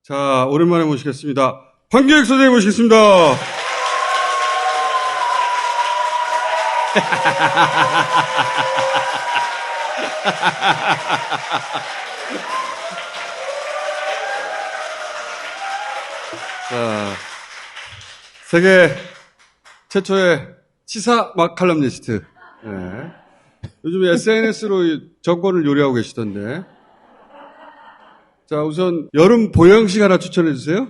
자, 오랜만에 모시겠습니다. 황교익 선생님 모시겠습니다. 자, 세계 최초의 치사 칼럼니스트. 네. 요즘 SNS로 정권을 요리하고 계시던데. 자, 우선 여름 보양식 하나 추천해 주세요.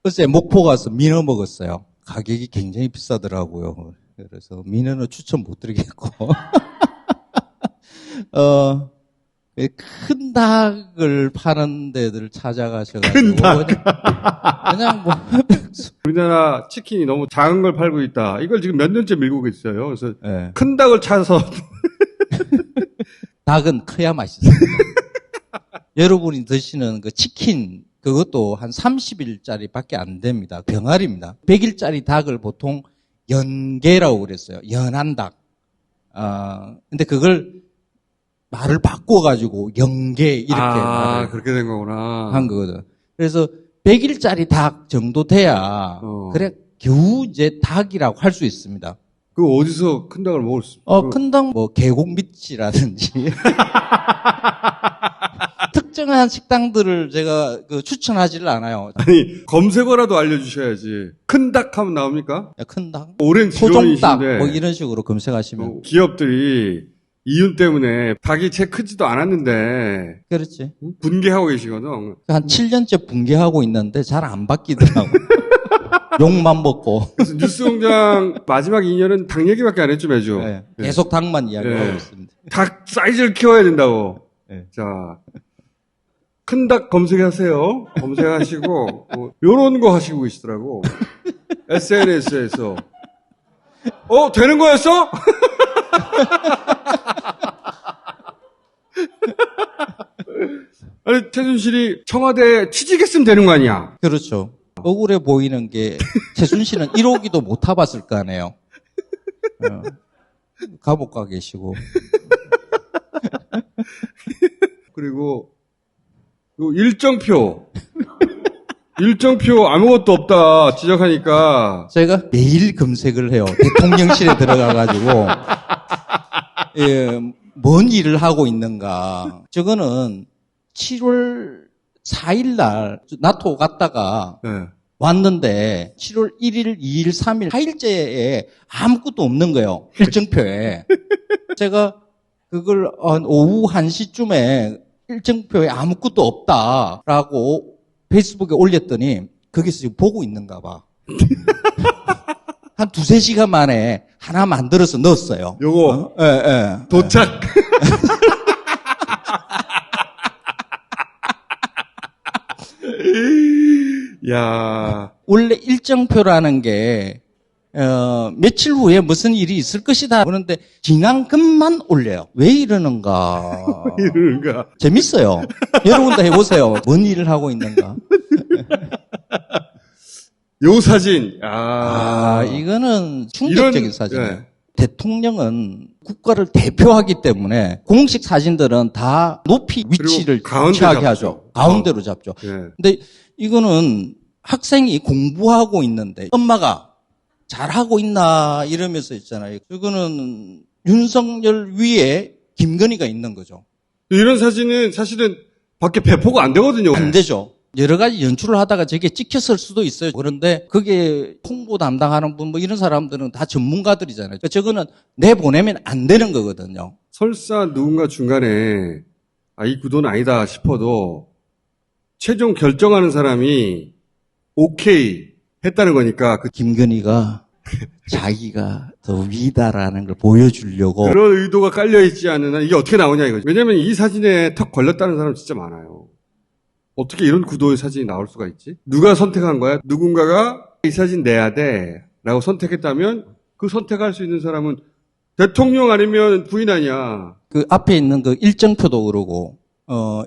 글쎄, 목포 가서 민어 먹었어요. 가격이 굉장히 비싸더라고요. 그래서 민어는 추천 못 드리겠고. 큰 닭을 파는 데들 찾아가셔가지고. 큰 닭. 그냥 뭐. 우리나라 치킨이 너무 작은 걸 팔고 있다. 이걸 지금 몇 년째 밀고 있어요. 그래서 네. 큰 닭을 찾아서. 닭은 커야 맛있습니다. 여러분이 드시는 그 치킨, 그것도 한 30일짜리 밖에 안 됩니다. 병아리입니다. 100일짜리 닭을 보통 연계라고 그랬어요. 연한 닭. 근데 그걸 말을 바꿔가지고 연계 이렇게 말을 그렇게 된 거구나. 한 거거든. 그래서 100일짜리 닭 정도 돼야 그래 겨우 이제 닭이라고 할 수 있습니다. 그 어디서 큰 닭을 먹을 수? 있어요? 큰 닭 뭐 계곡밑이라든지 특정한 식당들을 제가 추천하지를 않아요. 아니, 검색어라도 알려주셔야지. 큰 닭 하면 나옵니까? 큰 닭, 오랜 토종닭 지론이신데 뭐 이런 식으로 검색하시면 기업들이 이윤 때문에 닭이 채 크지도 않았는데 그렇지. 분개하고 계시거든. 한 7년째 붕괴하고 있는데 잘 안 바뀌더라고. 욕만 먹고. 그래서 뉴스공장 마지막 2년은 닭 얘기밖에 안 했죠, 매주. 네, 계속 닭만 이야기하고 네. 있습니다. 닭 사이즈를 키워야 된다고. 네. 자, 큰 닭 검색하세요. 검색하시고 요런 거 하시고 계시더라고. SNS에서. 되는 거였어? 아니, 최순실이 청와대 취직했으면 되는 거 아니야? 그렇죠. 억울해 보이는 게 최순실은 1호기도 못 타봤을 거 아니에요. 감옥 가 계시고. 그리고 요 일정표 아무것도 없다 지적하니까 제가 매일 검색을 해요. 대통령실에 들어가가지고 뭔 일을 하고 있는가. 저거는 7월 4일 날 나토 갔다가 네. 왔는데 7월 1일, 2일, 3일, 4일째에 아무것도 없는 거예요. 일정표에. 제가 그걸 오후 1시쯤에 일정표에 아무것도 없다라고 페이스북에 올렸더니 거기서 지금 보고 있는가 봐. 한 2-3시간 만에 하나 만들어서 넣었어요. 요거 예. 도착. 야, 원래 일정표라는 게 며칠 후에 무슨 일이 있을 것이다. 그런데 지난 것만 올려요. 왜 이러는가? 이러는가? 재밌어요. 여러분도 해보세요. 뭔 일을 하고 있는가? 요 사진. 이거는 충격적인 이런, 사진이에요. 네. 대통령은 국가를 대표하기 때문에 공식 사진들은 다 높이 위치를 가운데 취하게 잡죠. 하죠. 가운데로 잡죠. 예. 근데 이거는 학생이 공부하고 있는데 엄마가 잘하고 있나 이러면서 있잖아요. 이거는 윤석열 위에 김건희가 있는 거죠. 이런 사진은 사실은 밖에 배포가 안 되거든요. 안 되죠. 여러 가지 연출을 하다가 저게 찍혔을 수도 있어요. 그런데 그게 홍보 담당하는 분 뭐 이런 사람들은 다 전문가들이잖아요. 그러니까 저거는 내보내면 안 되는 거거든요. 설사 누군가 중간에 이 구도는 아니다 싶어도 최종 결정하는 사람이 오케이 했다는 거니까 김건희가 자기가 더 위다라는 걸 보여주려고. 그런 의도가 깔려있지 않는 한 이게 어떻게 나오냐 이거죠. 왜냐면 이 사진에 턱 걸렸다는 사람 진짜 많아요. 어떻게 이런 구도의 사진이 나올 수가 있지? 누가 선택한 거야? 누군가가 이 사진 내야 돼 라고 선택했다면 그 선택할 수 있는 사람은 대통령 아니면 부인 아니야. 그 앞에 있는 그 일정표도 그러고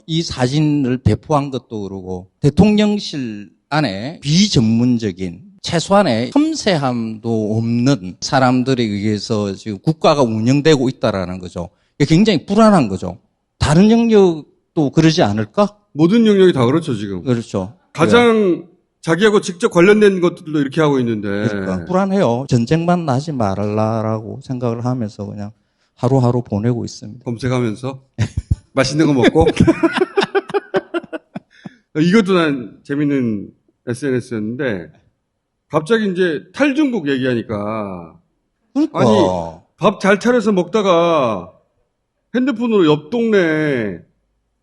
이 사진을 배포한 것도 그러고 대통령실 안에 비전문적인 최소한의 섬세함도 없는 사람들에 의해서 지금 국가가 운영되고 있다라는 거죠. 이게 굉장히 불안한 거죠. 다른 영역 또 그러지 않을까? 모든 영역이 다 그렇죠, 지금. 그렇죠. 가장 자기하고 직접 관련된 것들도 이렇게 하고 있는데. 그러니까 불안해요. 전쟁만 나지 말라라고 생각을 하면서 그냥 하루하루 보내고 있습니다. 검색하면서 맛있는 거 먹고. 이것도 난 재밌는 SNS였는데 갑자기 이제 탈중국 얘기하니까 그러니까 아니 밥 잘 차려서 먹다가 핸드폰으로 옆 동네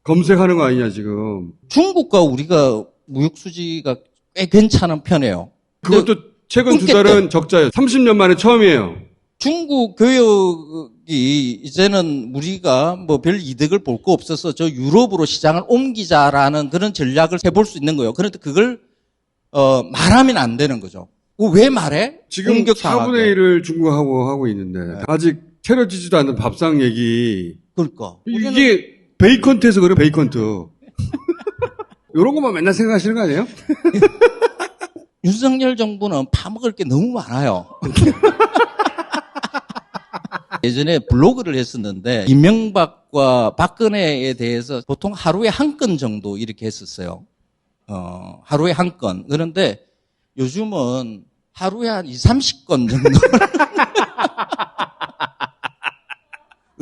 검색하는 거 아니냐 지금. 중국과 우리가 무역 수지가 꽤 괜찮은 편이에요. 그것도 최근 두 달은 적자예요. 30년 만에 처음이에요. 중국 교역이 이제는 우리가 뭐 별 이득을 볼 거 없어서 저 유럽으로 시장을 옮기자라는 그런 전략을 해볼 수 있는 거예요. 그런데 그걸 말하면 안 되는 거죠. 왜 말해? 지금 공격당하게. 4분의 1을 중국하고 하고 있는데 아직 차려지지도 않는 밥상 얘기. 그러니까 이게 베이컨트에서 그래요. 베이컨트. 이런 것만 맨날 생각하시는 거 아니에요? 윤석열 정부는 파먹을 게 너무 많아요. 예전에 블로그를 했었는데 이명박과 박근혜에 대해서 보통 하루에 한 건 정도 이렇게 했었어요. 하루에 한 건. 그런데 요즘은 하루에 한 30건 정도.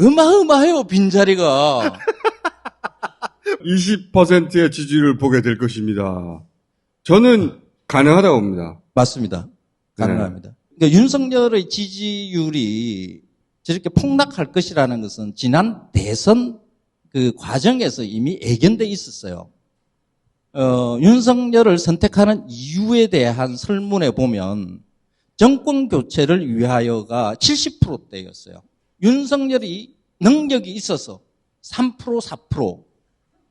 어마어마해요, 빈자리가. 20%의 지지율을 보게 될 것입니다. 저는 가능하다고 봅니다. 맞습니다. 가능합니다. 그러니까 윤석열의 지지율이 저렇게 폭락할 것이라는 것은 지난 대선 그 과정에서 이미 예견돼 있었어요. 윤석열을 선택하는 이유에 대한 설문에 보면 정권 교체를 위하여가 70%대였어요. 윤석열이 능력이 있어서 3%, 4%,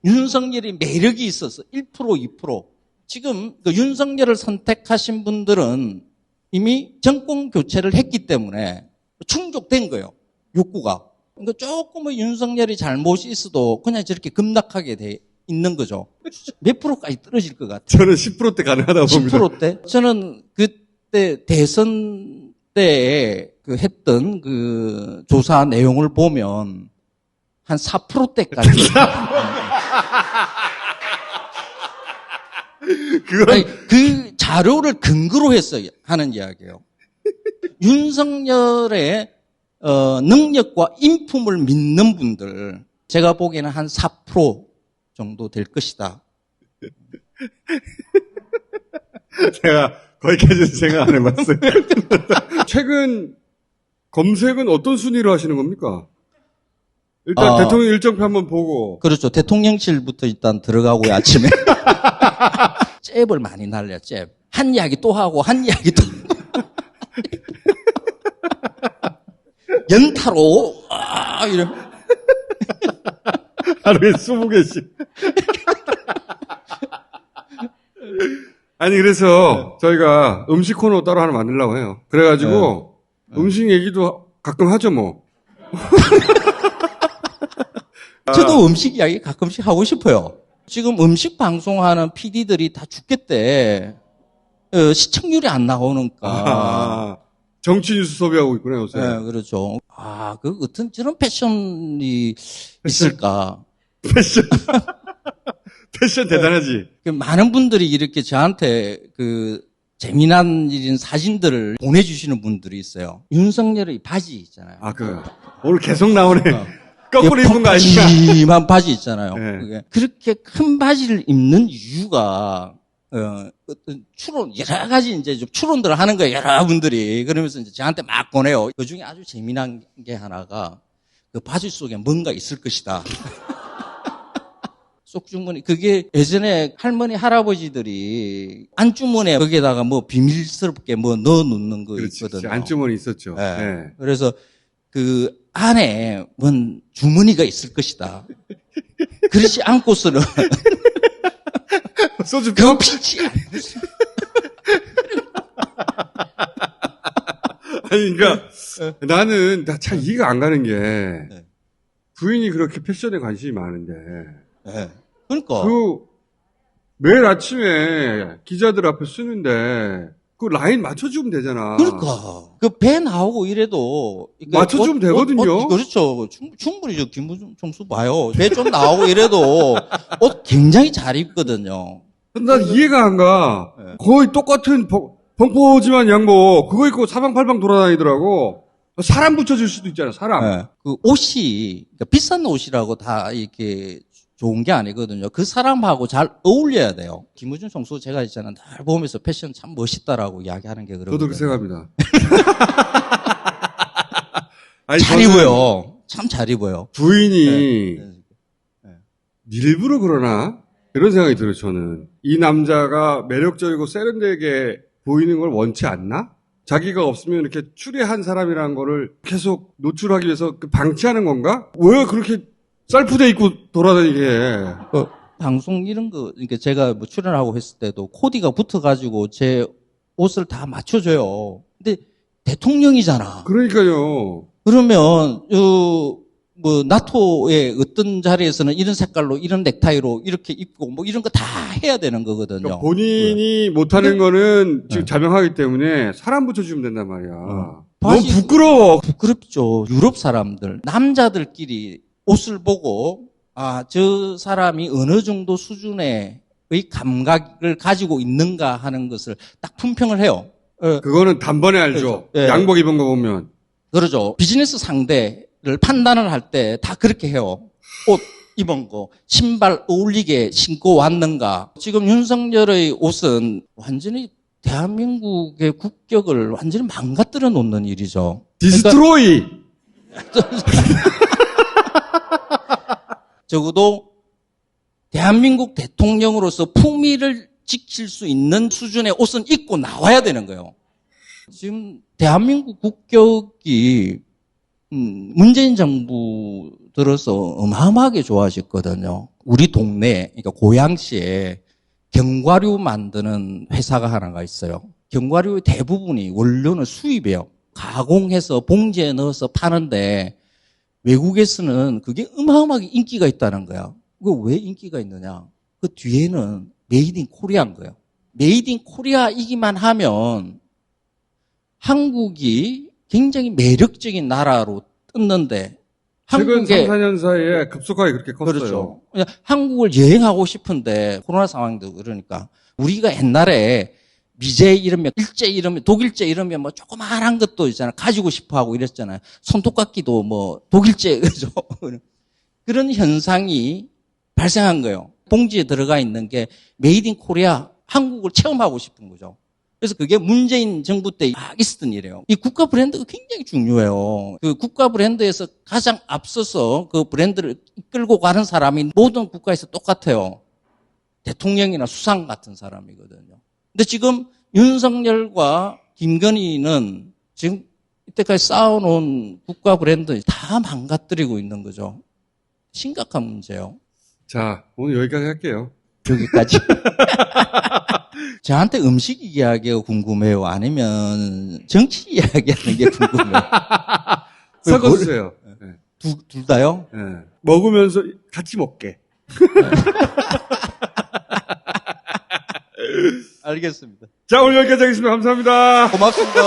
윤석열이 매력이 있어서 1%, 2%. 지금 그 윤석열을 선택하신 분들은 이미 정권 교체를 했기 때문에 충족된 거예요. 욕구가. 그러니까 조금의 윤석열이 잘못이 있어도 그냥 저렇게 급락하게 돼 있는 거죠. 몇 프로까지 떨어질 것 같아요. 저는 10%대 가능하다고 봅니다. 10%대? 저는 그때 대선 때 그 했던 그 조사 내용을 보면 한 4%대까지. 아니, 그 자료를 근거로 해서 하는 이야기예요. 윤석열의 능력과 인품을 믿는 분들, 제가 보기에는 한 4% 정도 될 것이다. 제가 거기까지는 생각 안 해봤어요. 최근 검색은 어떤 순위로 하시는 겁니까? 일단 대통령 일정표 한번 보고. 그렇죠. 대통령실부터 일단 들어가고요, 아침에. 잽을 많이 날려요, 잽. 한 이야기 또 하고, 한 이야기 또 하고. 연타로, 이런. 하루에 20개씩. 아니, 그래서 저희가 음식 코너 따로 하나 만들려고 해요. 그래가지고 음식 얘기도 가끔 하죠, 뭐. 저도 음식 이야기 가끔씩 하고 싶어요. 지금 음식 방송하는 PD들이 다 죽겠대. 시청률이 안 나오니까. 정치 뉴스 소비하고 있구나, 요새. 네, 그렇죠. 그 어떤 저런 패션이 있을까? 패션 대단하지. 많은 분들이 이렇게 저한테 그 재미난 일인 사진들을 보내주시는 분들이 있어요. 윤석열의 바지 있잖아요. 오늘 계속 나오네. 거꾸로 입은 거 아니야? 펑퍼짐한 바지 있잖아요. 네. 그게 그렇게 큰 바지를 입는 이유가 어떤 추론 여러 가지 이제 좀 추론들을 하는 거예요. 여러분들이 그러면서 이제 저한테 막 보내요. 그 중에 아주 재미난 게 하나가 그 바지 속에 뭔가 있을 것이다. 속주머니 그게 예전에 할머니 할아버지들이 안주머니에 거기에다가 뭐 비밀스럽게 뭐 넣어 놓는 거 있거든요. 안주머니 있었죠. 네. 네. 그래서 그 안에 뭔 주머니가 있을 것이다. 그렇지 않고서는 소주병? 피치 아니, 그러니까 나는 참 이해가 안 가는 게 부인이 그렇게 패션에 관심이 많은데 그러니까 매일 아침에 기자들 앞에 쓰는데 그 라인 맞춰주면 되잖아. 그러니까 그 배 나오고 이래도 그러니까 맞춰주면 되거든요. 그렇죠. 충분히 저 김문총수 봐요. 배 좀 나오고 이래도 옷 굉장히 잘 입거든요. 난 이해가 안 가. 네. 거의 똑같은 벙포지만 양복 그거 입고 사방팔방 돌아다니더라고. 사람 붙여줄 수도 있잖아. 사람. 네. 그 옷이 그러니까 비싼 옷이라고 다 이렇게 좋은 게 아니거든요. 그 사람하고 잘 어울려야 돼요. 김우중 총수 제가 있잖아요. 날 보면서 패션 참 멋있다라고 이야기하는 게 그러거든요. 저도 그렇게 생각합니다. 잘 입어요. 참 잘 입어요. 부인이 네. 일부러 그러나 이런 생각이 들어요. 저는 이 남자가 매력적이고 세련되게 보이는 걸 원치 않나? 자기가 없으면 이렇게 추레한 사람이라는 거를 계속 노출하기 위해서 방치하는 건가? 왜 그렇게 셀프대 입고 돌아다니게 해? 방송 이런 거, 그러니까 제가 뭐 출연하고 했을 때도 코디가 붙어가지고 제 옷을 다 맞춰줘요. 근데 대통령이잖아. 그러니까요. 그러면, 뭐, 나토의 어떤 자리에서는 이런 색깔로, 이런 넥타이로 이렇게 입고, 뭐 이런 거 다 해야 되는 거거든요. 그러니까 본인이 못하는 거는 지금 자명하기 때문에 사람 붙여주면 된단 말이야. 너무 부끄러워. 부끄럽죠. 유럽 사람들, 남자들끼리 옷을 보고, 아, 저 사람이 어느 정도 수준의 감각을 가지고 있는가 하는 것을 딱 품평을 해요. 그거는 단번에 알죠. 그렇죠. 예. 양복 입은 거 보면. 그러죠. 비즈니스 상대를 판단을 할 때 다 그렇게 해요. 옷 입은 거, 신발 어울리게 신고 왔는가. 지금 윤석열의 옷은 완전히 대한민국의 국격을 완전히 망가뜨려 놓는 일이죠. 디스트로이! 적어도 대한민국 대통령으로서 품위를 지킬 수 있는 수준의 옷은 입고 나와야 되는 거예요. 지금 대한민국 국격이 문재인 정부 들어서 어마어마하게 좋아졌거든요. 우리 동네, 그러니까 고양시에 견과류 만드는 회사가 하나가 있어요. 견과류의 대부분이 원료는 수입이에요. 가공해서 봉지에 넣어서 파는데 외국에서는 그게 어마어마하게 인기가 있다는 거야. 그거 왜 인기가 있느냐? 그 뒤에는 메이드 인 코리아인 거예요. 메이드 인 코리아이기만 하면 한국이 굉장히 매력적인 나라로 떴는데 최근 한국에 3, 4년 사이에 급속하게 그렇게 컸어요. 그렇죠. 한국을 여행하고 싶은데 코로나 상황도 그러니까 우리가 옛날에 미제 이러면 일제 이러면 독일제 이러면 뭐 조그마한 것도 있잖아요. 가지고 싶어 하고 이랬잖아요. 손톱깎이도 뭐 독일제 그죠. 그런 현상이 발생한 거예요. 봉지에 들어가 있는 게 메이드 인 코리아 한국을 체험하고 싶은 거죠. 그래서 그게 문재인 정부 때 있었던 일이에요. 이 국가 브랜드가 굉장히 중요해요. 그 국가 브랜드에서 가장 앞서서 그 브랜드를 이끌고 가는 사람이 모든 국가에서 똑같아요. 대통령이나 수상 같은 사람이거든요. 근데 지금 윤석열과 김건희는 지금 이때까지 쌓아놓은 국가 브랜드 다 망가뜨리고 있는 거죠. 심각한 문제예요. 자, 오늘 여기까지 할게요. 여기까지. 저한테 음식 이야기가 궁금해요? 아니면 정치 이야기하는 게 궁금해요? 섞어주세요. 네. 둘 다요? 네. 먹으면서 같이 먹게. 알겠습니다. 자, 오늘 여기까지 하겠습니다. 감사합니다. 고맙습니다.